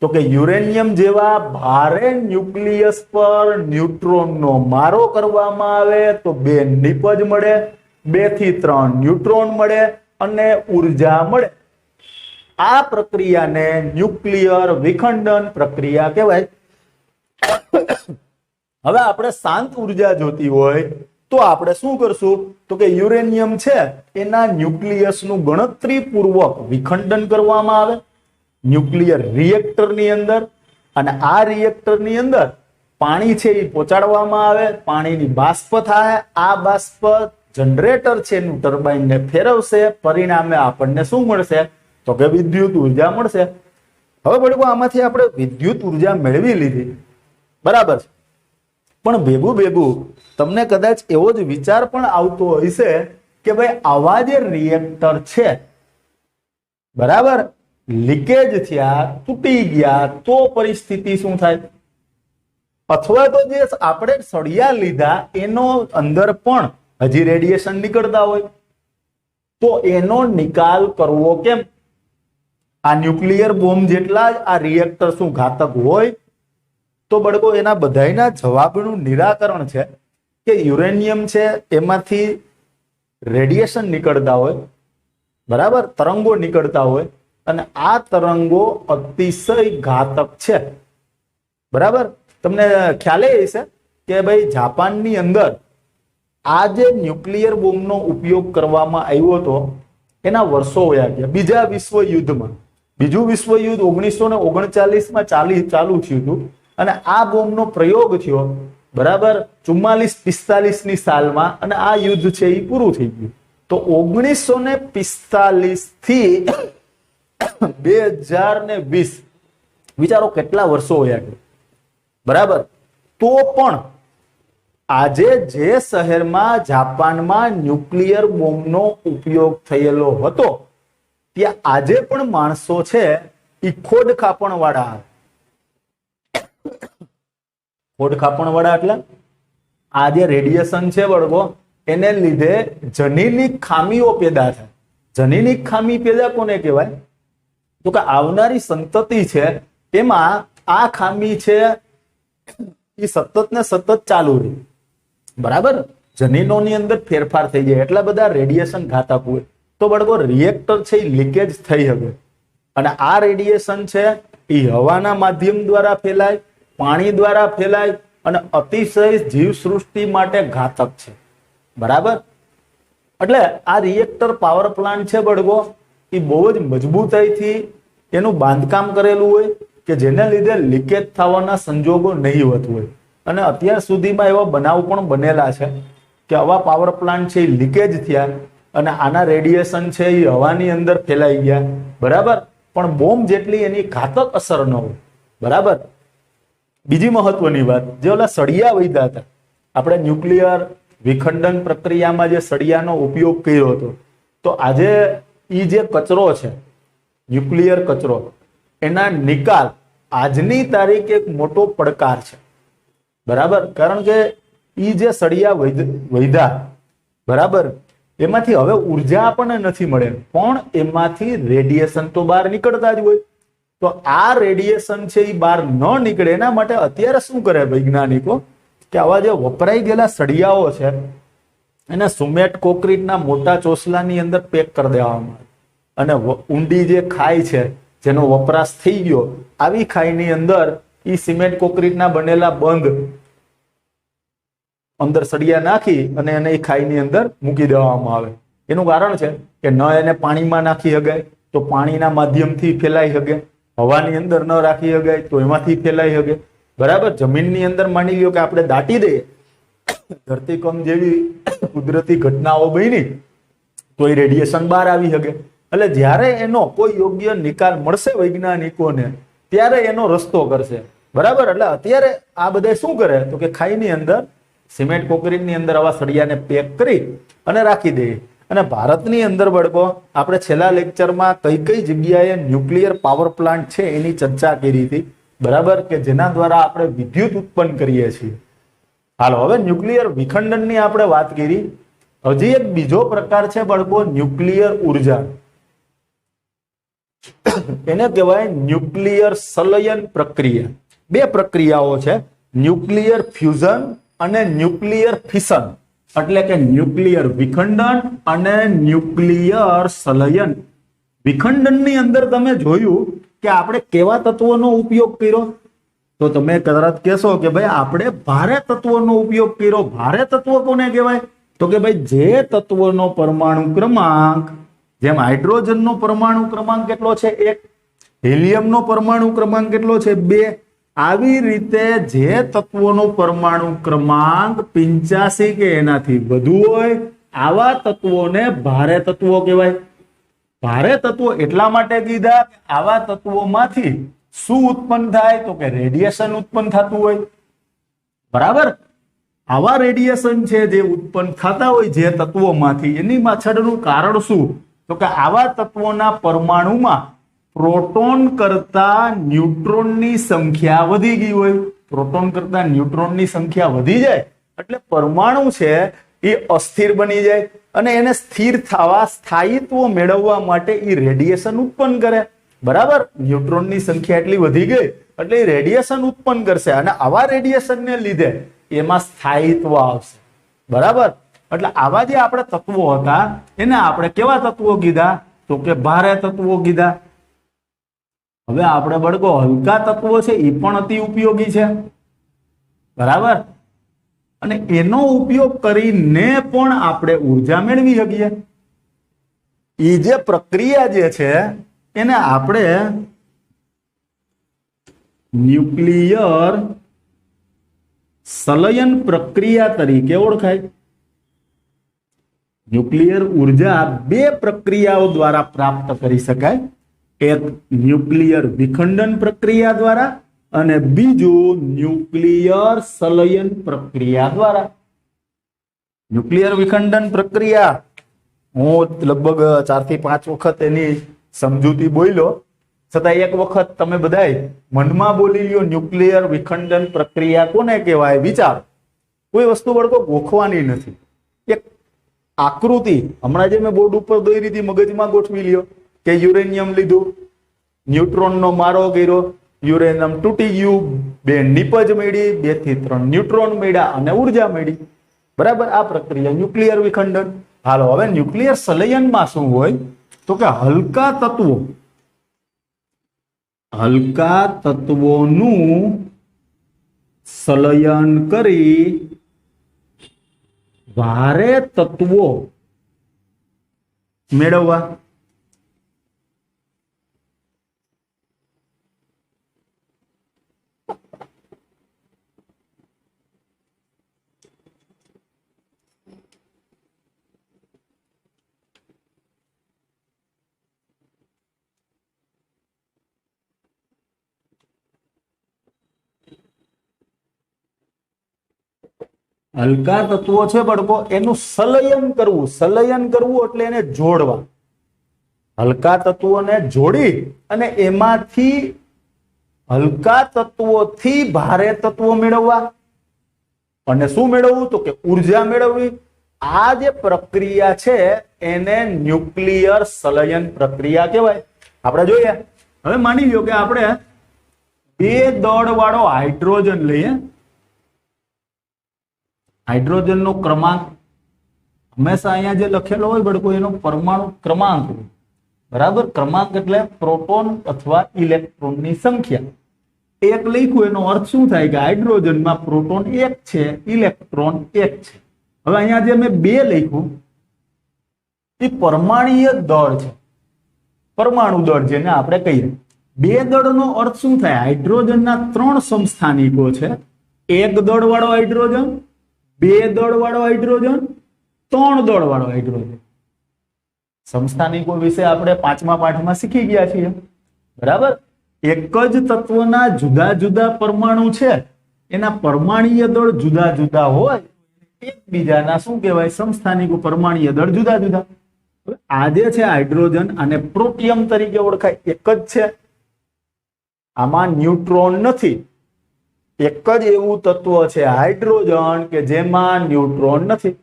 તો કે યુરેનિયમ જેવા ભારે ન્યુક્લિયસ પર ન્યુટ્રોનનો મારો કરવામાં આવે તો 2 નિપજ મળે, 2 થી 3 ન્યુટ્રોન મળે અને ઉર્જા મળે. આ પ્રક્રિયાને ન્યુક્લિયર વિખંડન પ્રક્રિયા કહેવાય. હવે આપણે શાંત ઉર્જા જોતી હોય તો આપણે શું કરશું, તો કે યુરેનિયમ છે એના ન્યુક્લિયસનું ગણતરીપૂર્વક વિખંડન કરવામાં આવે ન્યુક્લિયર રિએક્ટરની અંદર, અને આ રિએક્ટરની અંદર પાણી છે એ પહોંચાડવામાં આવે, પાણીની બાષ્પ થાય, આ બાષ્પ જનરેટર છે એનું ટર્બાઇનને ફેરવશે, પરિણામે આપણને શું મળશે, તો કે વિદ્યુત ઉર્જા મળશે. હવે બળકો આમાંથી આપણે વિદ્યુત ઉર્જા મેળવી લીધી, બરાબર છે, પણ ભેગું ભેગું તમને કદાચ એવો જ વિચાર પણ આવતો હશે કે ભાઈ આવા જે રિએક્ટર છે, બરાબર, લીકેજ થયા, તૂટી ગયા તો પરિસ્થિતિ શું થાય, અથવા તો જે આપણે સળિયા લીધા એનો અંદર પણ હજી રેડિયેશન નીકળતા હોય તો એનો નિકાલ કરવો કેમ? આ ન્યુક્લિયર બોમ્બ જેટલા જ આ રિએક્ટર શું ઘાતક હોય? તો બળકો એના બધાયના જવાબનું નિરાકરણ છે કે યુરેનિયમ છે એમાંથી રેડિયેશન નીકળતા હોય, બરાબર, તરંગો નીકળતા હોય, અને આ તરંગો અતિશય ઘાતક છે, બરાબર. તમને ખ્યાલ હશે કે ભાઈ જાપાનની અંદર આ જે ન્યુક્લિયર બોમ્બનો ઉપયોગ કરવામાં આવ્યો હતો એના વર્ષો વયા ગયા. બીજા વિશ્વયુદ્ધમાં, બીજું વિશ્વયુદ્ધ 1939માં ચાલુ થયું હતું અને આ બોમ્બનો પ્રયોગ થયો, બરાબર, 44-45 ની સાલમાં, અને આ યુદ્ધ છે એ પૂરું થઈ ગયું. તો 1945 થી 2020 વિચારો કેટલા વર્ષો વયા ગયા, બરાબર. તો પણ આજે જે શહેરમાં જાપાનમાં ન્યુક્લિયર બોમ્બનો ઉપયોગ થયેલો હતો ત્યાં આજે પણ માણસો છે એ ખોડ ખાપણ વાળા. ખોડ ખાપણ વાળા એટલે આ જે રેડિયેશન છે બળકો એને લીધે જનીનિક ખામીઓ પેદા થાય. જનીનિક ખામી પેદા કોને કહેવાય? તો કે આવનારી સંતતિ છે એમાં આ ખામી છે એ સતત ને સતત ચાલુ રહી, બરાબર. જનીનોની અંદર ફેરફાર થઈ જાય, એટલા બધા રેડિયેશન ઘાતક હોય તો બળકો રિએક્ટર છે એ લીકેજ થઈ શકે, અને આ રેડિયેશન છે એ હવાના માધ્યમ દ્વારા ફેલાય, પાણી દ્વારા ફેલાય અને અતિશય જીવસૃષ્ટિ માટે ઘાતક છે, બરાબર. એટલે આ રિએક્ટર પાવર પ્લાન્ટ છે બળકો એ બહુ જ મજબૂતાઈથી એનું બાંધકામ કરેલું હોય કે જેને લીધે લીકેજ થવાના સંજોગો નહીવત હોય. અને અત્યાર સુધીમાં એવા બનાવ પણ બનેલા છે કે આવા પાવર પ્લાન્ટ છે એ લીકેજ થયા અને આના રેડિયેશન છે એ હવાની અંદર ફેલાઈ ગયા, બરાબર, પણ બોમ્બ જેટલી એની ઘાતક અસર ન હોય, બરાબર. બીજી મહત્વની વાત, જે ઓલા સળિયા વૈધા હતા, આપણે ન્યુક્લિયર વિખંડન પ્રક્રિયામાં જે સળિયાનો ઉપયોગ કર્યો હતો, તો આજે એ જે કચરો છે, ન્યુક્લિયર કચરો, એના નિકાલ આજની તારીખે એક મોટો પડકાર છે, બરાબર. કારણ કે એ જે સળિયા વૈધા, બરાબર, એમાંથી હવે ઉર્જા આપણને નથી મળે, પણ એમાંથી રેડિયેશન તો બહાર નીકળતા જ હોય. તો આ રેડિયેશન છે એ બહાર ન નીકળે એના માટે અત્યારે શું કરે વૈજ્ઞાનિકો કે આવા જે વપરાઈ ગયેલા સળિયાઓ છે એને સિમેન્ટ કોન્ક્રીટના મોટા ચોસલાની અંદર પેક કરી દેવામાં આવે અને ઊંડી જે ખાઈ છે જેનો વપરાશ થઈ ગયો, આવી ખાઈની અંદર એ સિમેન્ટ કોન્ક્રીટના બનેલા બંધ અંદર સળિયા નાખી અને એને એ ખાઈની અંદર મૂકી દેવામાં આવે. એનું કારણ છે કે ન એને પાણીમાં નાખી શકાય તો પાણીના માધ્યમથી ફેલાઈ શકે, હવાની અંદર ન રાખી શકાય તો એમાંથી ફેલાઈ શકે, બરાબર. જમીનની અંદર માની લ્યો કે આપણે દાટી દઈએ, ધરતીકંપ જેવી કુદરતી ઘટનાઓ બની તો એ રેડિયેશન બહાર આવી શકે. એટલે જ્યારે એનો કોઈ યોગ્ય નિકાલ મળશે વૈજ્ઞાનિકોને ત્યારે એનો રસ્તો કરશે, બરાબર. એટલે અત્યારે આ બધા શું કરે તો કે ખાઈની અંદર સિમેન્ટ કોન્ક્રીટની અંદર આવા સળિયાને પેક કરી અને રાખી દઈએ. અને ભારતની અંદર બળકો આપણે છેલ્લા લેક્ચરમાં કઈ કઈ જગ્યાએ ન્યુક્લિયર પાવર પ્લાન્ટ છે એની ચર્ચા કરી હતી, બરાબર, કે જેના દ્વારા આપણે વિદ્યુત ઉત્પન્ન કરીએ છીએ. હાલો, હવે ન્યુક્લિયર વિખંડનની આપણે વાત કરી. હજી એક બીજો પ્રકાર છે બળકો ન્યુક્લિયર ઉર્જા, એને કહેવાય ન્યુક્લિયર સંલયન પ્રક્રિયા. બે પ્રક્રિયાઓ છે, ન્યુક્લિયર ફ્યુઝન અને ન્યુક્લિયર ફિશન, એટલે કે ન્યુક્લિયર વિખંડન અને ન્યુક્લિયર સંલયન. વિખંડનની અંદર તમે જોયું કે આપણે કેવા તત્વોનો ઉપયોગ કર્યો, તો તમે તરત કહેશો કે ભાઈ આપણે ભારે તત્વોનો ઉપયોગ કર્યો. ભારે તત્વો કોને કહેવાય તો કે ભાઈ જે તત્વોનો પરમાણુ ક્રમાંક, જેમ હાઇડ્રોજનનો પરમાણુ ક્રમાંક કેટલો છે 1, હિલિયમનો પરમાણુ ક્રમાંક કેટલો છે 2, આવી રીતે જે તત્વોનો પરમાણુ ક્રમાંક 85 કે એનાથી વધુ હોય આવા તત્વોને ભારે તત્વો કહેવાય. ભારે તત્વો એટલા માટે કીધા કે આવા તત્વોમાંથી શું ઉત્પન્ન થાય તો કે રેડિયેશન ઉત્પન્ન થતું હોય, બરાબર. આવા રેડિયેશન છે જે ઉત્પન્ન થતા હોય જે તત્વોમાંથી, એની પાછળનું કારણ શું તો કે આવા તત્વોના પરમાણુમાં પ્રોટોન કરતા ન્યુટ્રોનની સંખ્યા વધી ગઈ હોય. પ્રોટોન કરતા ન્યુટ્રોનની સંખ્યા વધી જાય એટલે પરમાણુ છે એ અસ્થિર બની જાય અને એને સ્થિર થવા, સ્થાયિત્વ મેળવવા માટે એ રેડિયેશન ઉત્પન્ન કરે, બરાબર. ન્યુટ્રોનની સંખ્યા એટલી વધી ગઈ એટલે એ રેડિયેશન ઉત્પન્ન કરશે અને આવા રેડિયેશનને લીધે એમાં સ્થાયિત્વ આવશે, બરાબર. એટલે આવા જે આપણે તત્વો હતા એને આપણે કેવા તત્વો કીધા તો કે ભારે તત્વો કીધા. હવે આપણે બળકો હલકા તત્વો છે એ પણ અતિ ઉપયોગી છે, બરાબર, અને એનો ઉપયોગ કરીને પણ આપણે ઉર્જા મેળવી શકીએ. એ જે પ્રક્રિયા જે છે એને આપણે ન્યુક્લિયર સંલયન પ્રક્રિયા તરીકે ઓળખાય. ન્યુક્લિયર ઉર્જા બે પ્રક્રિયાઓ દ્વારા પ્રાપ્ત કરી શકાય, એક ન્યુક્લિયર વિખંડન પ્રક્રિયા દ્વારા અને બીજું ન્યુક્લિયર સંલયન પ્રક્રિયા દ્વારા. ન્યુક્લિયર વિખંડન પ્રક્રિયા હું લગભગ 4 થી 5 વખત એની સમજૂતી બોલ્યો, છતાં એક વખત તમે બધાય મનમાં બોલી લ્યો ન્યુક્લિયર વિખંડન પ્રક્રિયા કોને કહેવાય. વિચાર, કોઈ વસ્તુ વળકો ગોખવાની નથી. એક આકૃતિ હમણાં જે મેં બોર્ડ ઉપર દોરી હતી મગજમાં ગોઠવી લ્યો કે યુરેનિયમ લીધું, ન્યુટ્રોનનો મારો કર્યો, યુરેનિયમ તૂટી ગયું, 2 નિપજ મળી, 2 થી 3 ન્યુટ્રોન મળ્યા અને ઉર્જા મળી, બરાબર. આ પ્રક્રિયા ન્યુક્લિયર વિખંડન. હાલો, હવે ન્યુક્લિયર સંલયનમાં શું હોય તો કે હલકા તત્વોનું સંલયન કરી ભારે તત્વો મેળવવા. હલકા તત્વો છે બાળકો એનું સંલયન કરવું એટલે એને જોડવા. હલકા તત્વોને જોડી અને એમાંથી હલકા તત્વોથી ભારે તત્વો મેળવવા. અને શું મેળવવું? તો કે ઉર્જા મેળવવી. આ જે પ્રક્રિયા છે એને ન્યુક્લિયર સંલયન પ્રક્રિયા કહેવાય. આપણે જોઈએ, હવે માની લો કે આપણે બે દળ વાળો હાઇડ્રોજન લઈએ. હાઇડ્રોજનનો ક્રમાંક હંમેશા અહીંયા જે લખેલો હોય બાળકો એનો પરમાણુ ક્રમાંક, બરાબર. ક્રમાંક એટલે પ્રોટોન અથવા ઇલેક્ટ્રોનની સંખ્યા. એક લખ્યું એનો અર્થ શું થાય કે હાઇડ્રોજનમાં પ્રોટોન 1 છે, ઇલેક્ટ્રોન 1 છે. હવે અહીંયા જે મેં 2 લખ્યું એ પરમાણુય દળ છે, પરમાણુ દળ જેને આપણે કહીએ. 2 દળનો અર્થ શું થાય? હાઇડ્રોજનના 3 સમસ્થાનિકો છે. 1 દળ વાળો હાઇડ્રોજન, 2 દળ વાળો હાઇડ્રોજન, 3 દળ વાળો હાઇડ્રોજન. સમસ્થાનિકો વિશે આપણે 5મા પાઠમાં શીખી ગયા છીએ, બરાબર. એક જ તત્વના જુદા જુદા પરમાણુ છે, એના પરમાણુય દળ જુદા જુદા હોય, એકબીજાના શું કહેવાય? સમસ્થાનિકો. પરમાણુય દળ જુદા જુદા. આ જે છે હાઇડ્રોજન અને પ્રોટિયમ તરીકે ઓળખાય, એક જ છે. આમાં ન્યુટ્રોન નથી. એક જ એવું તત્વ છે હાઇડ્રોજન કે જેમાં ન્યુટ્રોન નથી.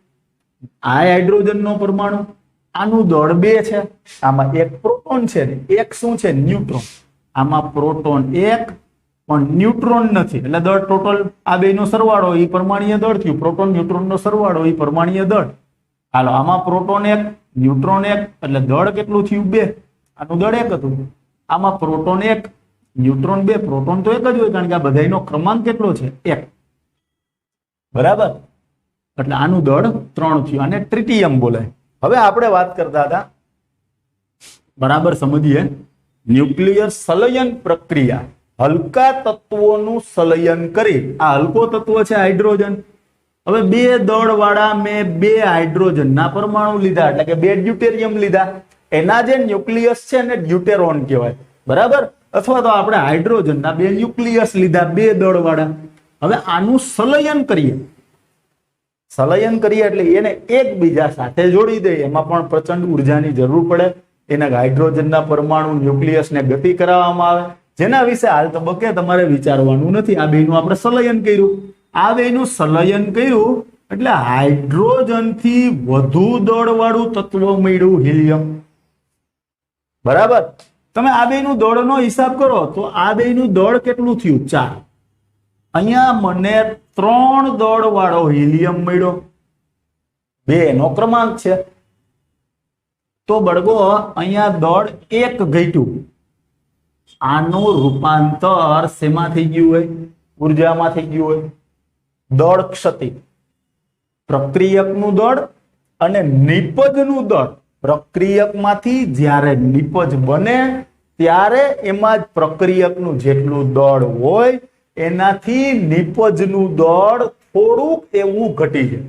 આ હાઇડ્રોજનનો પરમાણુ, આનું દળ 2 છે. આમાં 1 પ્રોટોન છે ને 1 શું છે? ન્યુટ્રોન. આમાં પ્રોટોન 1 પણ ન્યુટ્રોન નથી, એટલે દળ ટોટલ આ બેનો સરવાળો એ પરમાણુય દળ થયું. પ્રોટોન ન્યુટ્રોનનો સરવાળો એ પરમાણુય દળ. હાલો, આમાં પ્રોટોન 1 ન્યુટ્રોન 1 એટલે દળ કેટલું થયું? 2. આનું દળ 1 હતું. આમાં પ્રોટોન 1 ન્યુટ્રોન 2. પ્રોટોન તો 1 જ હોય કારણ કે આ બધાનો ક્રમાંક કેટલો છે? 1, બરાબર. એટલે આનું દળ 3 થયું. આને ટ્રિટિયમ બોલાય. હવે આપણે વાત કરતા હતા, બરાબર સમજીએ, ન્યુક્લિયર સંલયન પ્રક્રિયા. હલકા તત્વોનું સંલયન કરી, આ હલકો તત્વ છે હાઇડ્રોજન. હવે 2 દળ વાળા મેં 2 હાઇડ્રોજનના પરમાણુ લીધા, એટલે કે 2 ડ્યુટેરિયમ લીધા. એના જે ન્યુક્લિયસ છે ને ડ્યુટેરોન કહેવાય, બરાબર. અથવા તો આપણે હાઇડ્રોજનના 2 ન્યુક્લિયસ લીધા, 2 દળ વાળા. હવે આનું સંલયન કરીએ. સંલયન કરીએ એટલે એને એકબીજા સાથે જોડી દઈએ. એમાં પણ પ્રચંડ ઉર્જાની જરૂર પડે. એના હાઇડ્રોજનના પરમાણુ ન્યુક્લિયસને ગતિ કરાવવામાં આવે, જેના વિશે હાલ તબક્કે તમારે વિચારવાનું નથી. આ બેનું આપણે સંલયન કર્યું. આ બેનું સંલયન કર્યું એટલે હાઇડ્રોજનથી વધુ દળવાળું તત્વ મળ્યું, હિલિયમ, બરાબર. તમે આ બેનું દળનો હિસાબ કરો તો આ બેનું દળ કેટલું થયું? 4. અહીંયા મને 3 દળ વાળો હિલિયમ મળ્યો, 2 નો ક્રમાંક છે. તો બળગો અહીંયા દળ 1 ઘટ્યું. આનું રૂપાંતર શેમાં થઈ ગયું હોય? ઉર્જામાં થઈ ગયું હોય. દળ ક્ષતિ, પ્રક્રિયકનું દળ અને નિપજનું દળ. પ્રક્રિયકમાંથી જ્યારે નિપજ બને ત્યારે એમાં જ પ્રક્રિયકનું જેટલું દળ હોય એનાથી નિપજનું દળ થોડુંક એવું ઘટી જાય.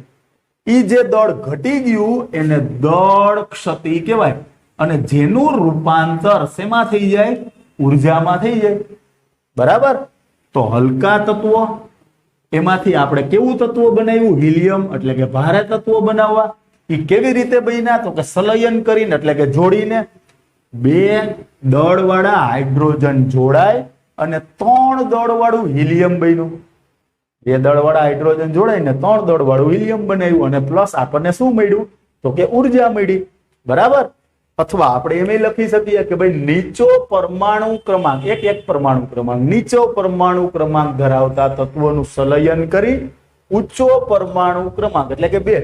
એ જે દળ ઘટી ગયું એને દળ ક્ષતિ કહેવાય. અને જેનું રૂપાંતર શેમાં થઈ જાય? ઉર્જામાં થઈ જાય, બરાબર. તો હલકા તત્વો, એમાંથી આપણે કેવું તત્વ બનાવ્યું? હિલિયમ, એટલે કે ભારે તત્વો બનાવવા. એ કેવી રીતે બન્યા? તો કે સંલયન કરીને, એટલે કે જોડીને. 2 દળ વાળા હાઇડ્રોજન જોડાય અને 3 દળ વાળું હિલિયમ બન્યું. 2 દળ વાળા હાઇડ્રોજન જોડાઈને 3 દળ વાળું હિલિયમ બનાવ્યું અને પ્લસ આપણને શું મળ્યું? તો કે ઉર્જા મળી, બરાબર. અથવા આપણે એમ લખી શકીએ કે ભાઈ નીચો પરમાણુ ક્રમાંક, એક પરમાણુ ક્રમાંક, નીચો પરમાણુ ક્રમાંક ધરાવતા તત્વોનું સંલયન કરી ઊંચો પરમાણુ ક્રમાંક એટલે કે 2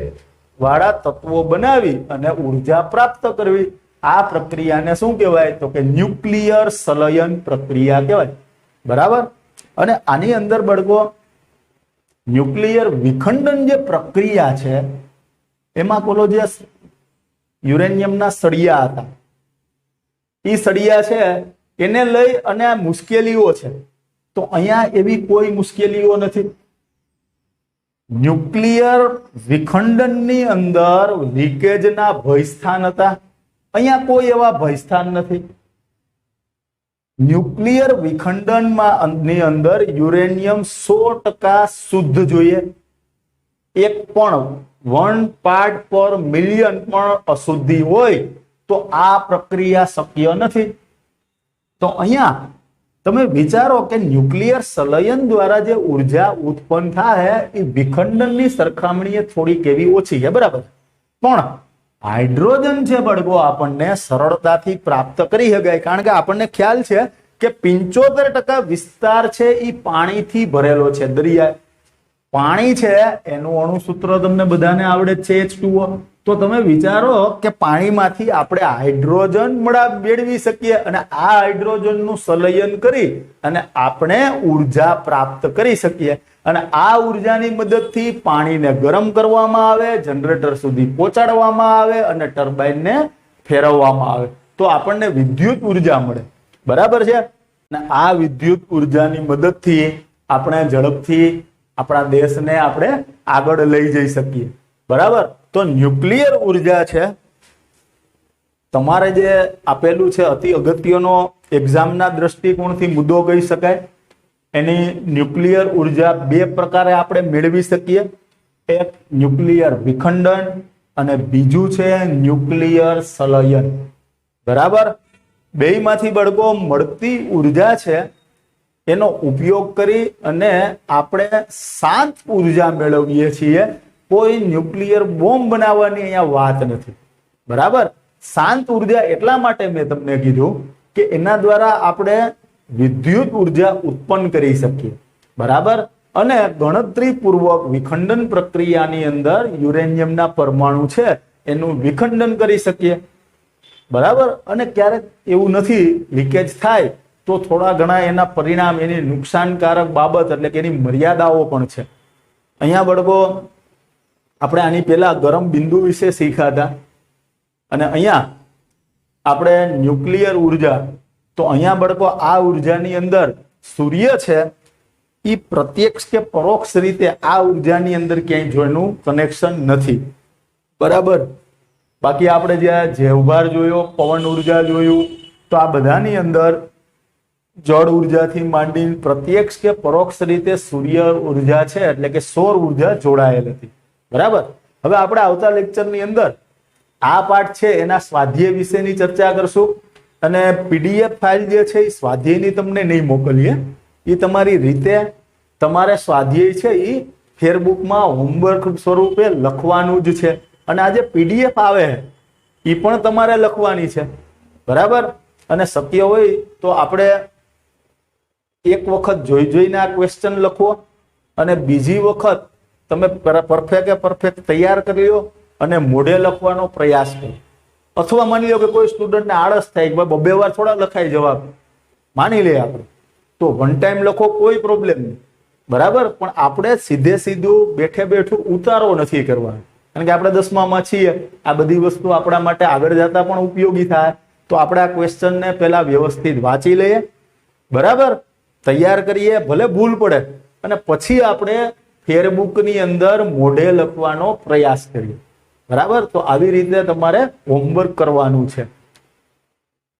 વાળા તત્વો બનાવી અને ઉર્જા પ્રાપ્ત કરવી. આ પ્રક્રિયાને શું કહેવાય? તો કે ન્યુક્લિયર સંલયન પ્રક્રિયા કહેવાય, બરાબર. અને આની અંદર બળકો ન્યુક્લિયર વિખંડન જે પ્રક્રિયા છે એમાં પેલો જે યુરેનિયમના સળિયા હતા, એ સળિયા છે એને લઈ અને આ મુશ્કેલીઓ છે. તો અહીંયા એવી કોઈ મુશ્કેલીઓ નથી. ન્યુક્લિયર વિખંડનની અંદર લીકેજના ભયસ્થાન હતા, અહીંયા કોઈ એવા ભયસ્થાન નથી. ન્યુક્લિયર વિખંડનમાં ની અંદર યુરેનિયમ 100% શુદ્ધ જોઈએ. એક પણ 1 પાર્ટ પર મિલિયન પણ અશુદ્ધિ હોય તો આ પ્રક્રિયા શક્ય નથી. તો અહીંયા તમે વિચારો કે ન્યુક્લિયર સંલયન દ્વારા જે ઉર્જા ઉત્પન્ન થાય એ વિખંડનની સરખામણીએ થોડી કેવી ઓછી છે, બરાબર. પણ હાઇડ્રોજન છે બળગો આપણને સરળતાથી પ્રાપ્ત કરી શકાય, કારણ કે આપણને ખ્યાલ છે કે 75% વિસ્તાર છે એ પાણીથી ભરેલો છે. દરિયા પાણી છે એનું અણુસૂત્ર તમને બધાને આવડે છે H2O. તો તમે વિચારો કે પાણીમાંથી આપણે હાઇડ્રોજન મેળવી શકીએ અને આ હાઇડ્રોજનનું સંલયન કરી અને આપણે ઉર્જા પ્રાપ્ત કરી શકીએ. અને આ ઉર્જાની મદદથી પાણીને ગરમ કરવામાં આવે, જનરેટર સુધી પહોંચાડવામાં આવે અને ટર્બાઇનને ફેરવવામાં આવે તો આપણને વિદ્યુત ઉર્જા મળે, બરાબર છે. અને આ વિદ્યુત ઉર્જાની મદદથી આપણે ઝડપથી આપણા દેશને આપણે આગળ લઈ જઈ શકીએ, બરાબર. તો ન્યુક્લિયર ઉર્જા છે તમારે જે આપેલું છે અતિ અગત્યનો એક્ઝામના દ્રષ્ટિકોણથી મુદ્દો કહી શકાય. એની ન્યુક્લિયર ઉર્જા બે પ્રકારે આપણે મેળવી શકીએ. એક ન્યુક્લિયર વિખંડન અને બીજું છે ન્યુક્લિયર સંલયન, બરાબર. બેયમાંથી બળગો મળતી ઉર્જા છે એનો ઉપયોગ કરી અને આપણે શાંત ઉર્જા મેળવીએ છીએ. કોઈ ન્યુક્લિયર બોમ્બ બનાવવાની અહીંયા વાત નથી, બરાબર. શાંત ઉર્જા એટલા માટે મેં તમને કીધું કે એના દ્વારા આપણે વિદ્યુત ઉર્જા ઉત્પન્ન કરી શકીએ, બરાબર. અને ગણતરીપૂર્વક વિખંડન પ્રક્રિયાની અંદર યુરેનિયમના પરમાણુ છે એનું વિખંડન કરી શકીએ, બરાબર. અને ક્યારેક એવું નથી, લીકેજ થાય તો થોડા ઘણા એના પરિણામ, એની નુકસાનકારક બાબત એટલે કે એની મર્યાદાઓ પણ છે. અહીંયા બળગો આપણે આની પહેલા ગરમ બિંદુ વિશે શીખ્યા હતા અને અહીંયા આપણે ન્યુક્લિયર ઉર્જા. તો અહીંયા બળગો આ ઉર્જાની અંદર સૂર્ય છે એ પ્રત્યક્ષ કે પરોક્ષ રીતે આ ઉર્જાની અંદર ક્યાંય જોઈનું કનેક્શન નથી, બરાબર. બાકી આપણે જે જેવભાર જોયો, પવન ઉર્જા જોયું, તો આ બધાની અંદર જળ ઉર્જાથી માંડીને પ્રત્યક્ષ કે પરોક્ષ રીતે સૂર્ય ઉર્જા છે એટલે કે સૌર ઉર્જા જોડાયેલ હતી, બરાબર. હવે આપણે આવતા લેક્ચરની અંદર આ પાઠ છે એના સ્વાધ્યાય વિશેની ચર્ચા કરશું અને PDF ફાઇલ જે છે એ સ્વાધ્યાયની તમને નહીં મોકલીએ, એ તમારી રીતે તમારે સ્વાધ્યાય છે એ ફેરબુકમાં હોમવર્ક સ્વરૂપે લખવાનું જ છે. અને આ જે PDF આવે એ પણ તમારે લખવાની છે, બરાબર. અને શક્ય હોય તો આપણે એક વખત જોઈને આ ક્વેશ્ચન લખો અને બીજી વખત તમે પરફેક્ટ તૈયાર કરી લો અને મોઢે લખવાનો પ્રયાસ કરો. અથવા માની લો કે કોઈ સ્ટુડન્ટને આળસ થાય કે બે વાર થોડા લખાય જવાબ, માની લે આપણે, તો વન ટાઈમ લખો, કોઈ પ્રોબ્લેમ નહીં, બરાબર. પણ આપણે સીધું બેઠું ઉતારો નથી કરવાનો, કારણ કે આપણે 10મામાં છીએ. આ બધી વસ્તુ આપણા માટે આગળ જતા પણ ઉપયોગી થાય. તો આપણે આ ક્વેશ્ચનને પહેલા વ્યવસ્થિત વાંચી લઈએ, બરાબર, તૈયાર કરીએ, ભલે ભૂલ પડે, અને પછી આપણે ફેરબુકની અંદર મોઢે લખવાનો પ્રયાસ કરીએ, બરાબર. તો આવી રીતે તમારે હોમવર્ક કરવાનું છે.